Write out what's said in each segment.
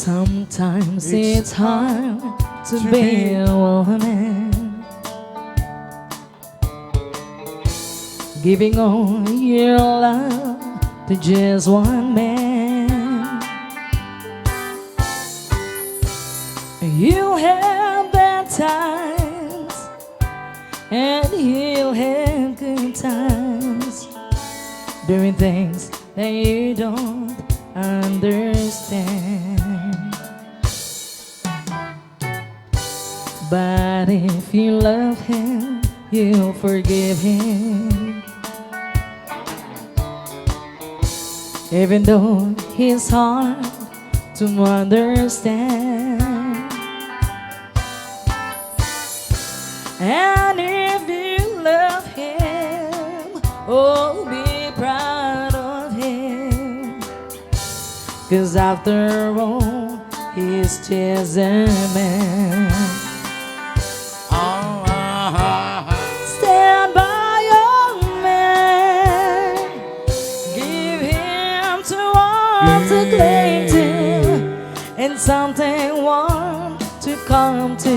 Sometimes it's hard to be a woman, giving all your love to just one man. You'll have bad times and you'll have good times, doing things that you don't understand. But if you love him, you'll forgive him, even though he's hard to understand. And if you love him, oh, be proud of him, 'cause after all, he's just a man. Stand by your man, give him to want to cling to, and something warm to come to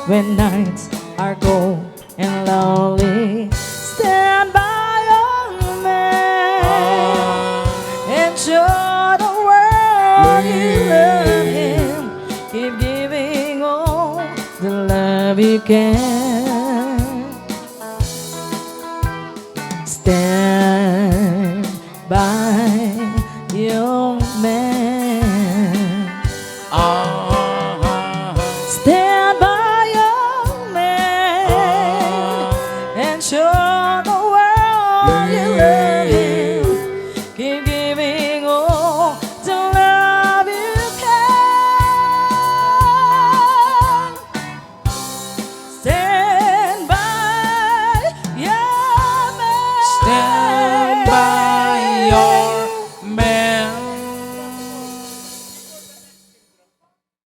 when nights are cold and lonely. Stand by your man and show the world you love him. Keep giving all the love you can. Stand by your man. Stand by your man and show